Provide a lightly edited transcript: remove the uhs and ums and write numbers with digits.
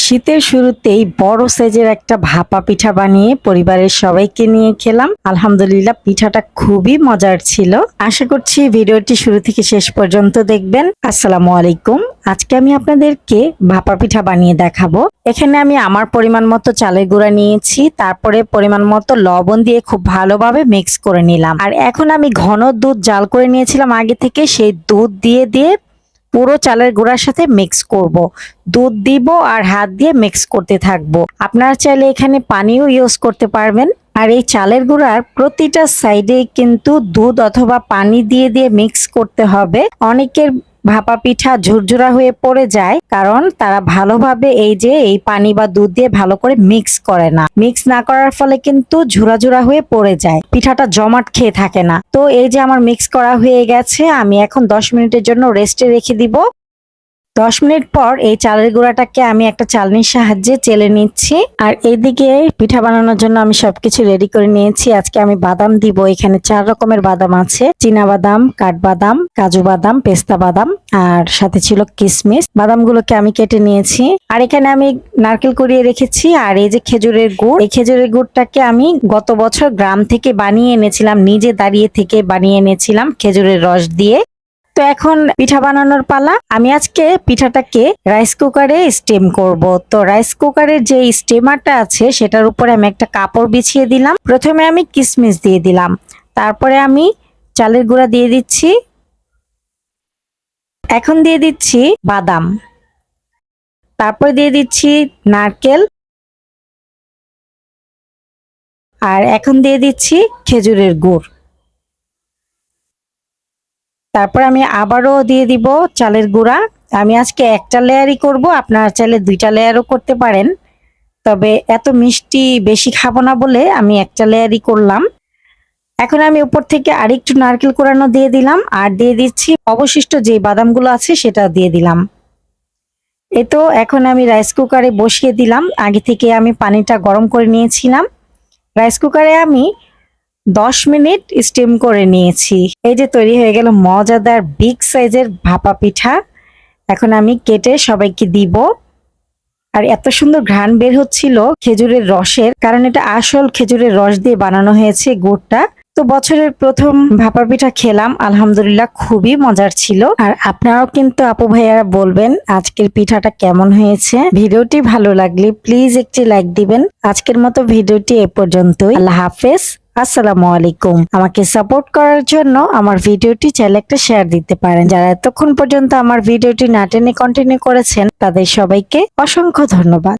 শীতের শুরুতেই বড় সাইজের একটা ভাপা পিঠা বানিয়ে পরিবারের সবাইকে নিয়ে খেলাম। আলহামদুলিল্লাহ, পিঠাটা খুবই মজার ছিল। আশা করছি ভিডিওটি শুরু থেকে শেষ পর্যন্ত দেখবেন। আসসালামু আলাইকুম। আজকে আমি আপনাদেরকে ভাপা পিঠা বানিয়ে দেখাবো। এখানে আমি আমার পরিমাণ মতো চালের গুঁড়া নিয়েছি, তারপরে পরিমাণ মতো লবণ দিয়ে খুব ভালোভাবে মিক্স করে নিলাম। আর এখন আমি ঘন দুধ জাল করে নিয়েছিলাম আগে থেকে, সেই দুধ দিয়ে পুরো চালের গুঁড়ার সাথে মিক্স করব। দুধ দিব আর হাত দিয়ে মিক্স করতে থাকবো। আপনারা চাইলে এখানে পানিও ইউজ করতে পারবেন। আর এই চালের গুঁড়ার প্রতিটা সাইডে কিন্তু দুধ অথবা পানি দিয়ে মিক্স করতে হবে। অনেকের ভাপা পিঠা ঝুরঝুরা হয়ে পড়ে যায়, কারণ তারা ভালোভাবে এই পানি বা দুধ দিয়ে ভালো করে মিক্স করে না। মিক্স না করার ফলে কিন্তু ঝুরা হয়ে পড়ে যায়, পিঠাটা জমাট খেয়ে থাকে না। তো এই যে আমার মিক্স করা হয়ে গেছে, আমি এখন 10 মিনিটের জন্য রেস্টে রেখে দিব। 10 মিনিট পর এই চালের গুঁড়াটাকে আমি একটা চালনির সাহায্যে চেলে নিচ্ছি। আর এইদিকে পিঠা বানানোর জন্য আমি সবকিছু রেডি করে নিয়েছি। আজকে আমি বাদাম দিব। এখানে 4 রকমের বাদাম আছে: চীনা বাদাম, কাঠবাদাম, কাজু বাদাম, পেস্তা বাদাম, আর সাথে ছিল কিশমিশ। বাদামগুলোকে আমি কেটে নিয়েছি। আর এখানে আমি নারকেল কুড়িয়ে রেখেছি। আর এই যে খেজুরের গুড়, এই খেজুরের গুড়টাকে আমি গত বছর গ্রাম থেকে বানিয়ে এনেছিলাম, নিজে দাঁড়িয়ে থেকে বানিয়ে এনেছিলাম খেজুরের রস দিয়ে। তো এখন পিঠা বানানোর পালা। আমি আজকে পিঠাটাকে রাইস কুকারে স্টিম করব। তো রাইস কুকারের যে স্টিমারটা আছে সেটার উপরে আমি একটা কাপড় বিছিয়ে দিলাম। প্রথমে আমি কিশমিশ দিয়ে দিলাম, তারপরে আমি চালের গুঁড়া দিয়ে দিচ্ছি, এখন দিয়ে দিচ্ছি বাদাম, তারপর দিয়ে দিচ্ছি নারকেল, আর এখন দিয়ে দিচ্ছি খেজুরের গুড়। তারপর আমি আবারও দিয়ে দিব চালের গুঁড়া। আমি আজকে একটা লেয়ারই করব, আপনারা চাইলে 2টা লেয়ারও করতে পারেন, তবে এত মিষ্টি বেশি খাবো না বলে আমি একটা লেয়ারই করলাম। এখন আমি উপর থেকে আরেকটু নারকেল কোড়ানো দিয়ে দিলাম, আর দিয়ে দিচ্ছি অবশিষ্ট যে বাদামগুলো আছে সেটা দিয়ে দিলাম। এই তো এখন আমি রাইস কুকারে বসিয়ে দিলাম। আগে থেকে আমি পানিটা গরম করে নিয়েছিলাম। রাইস কুকারে আমি 10 মিনিট স্টিম করে নিয়েছি। এই যে তৈরি হয়ে গেল মজাদার বিগ সাইজের ভাপা পিঠা। এখন আমি কেটে সবাইকে দিব। আর এত সুন্দর ঘ্রাণ বের হচ্ছিল খেজুরের রসের, কারণ এটা আসল খেজুরের রস দিয়ে বানানো হয়েছে গুড়টা। তো বছরের প্রথম ভাপা পিঠা খেলাম, আলহামদুলিল্লাহ খুবই মজার ছিল। আর আপনারাও কিন্তু আপু ভাইয়ারা বলবেন আজকের পিঠাটা কেমন হয়েছে। ভিডিওটি ভালো লাগলে প্লিজ একটি লাইক দিবেন। আজকের মতো ভিডিওটি এ পর্যন্তই। আল্লাহ হাফেজ। আসসালামু আলাইকুম। আমাকে সাপোর্ট করার জন্য আমার ভিডিওটি চাইলে একটা শেয়ার দিতে পারেন। যারা এতক্ষণ পর্যন্ত আমার ভিডিওটি না টেনে কন্টিনিউ করেছেন তাদের সবাইকে অসংখ্য ধন্যবাদ।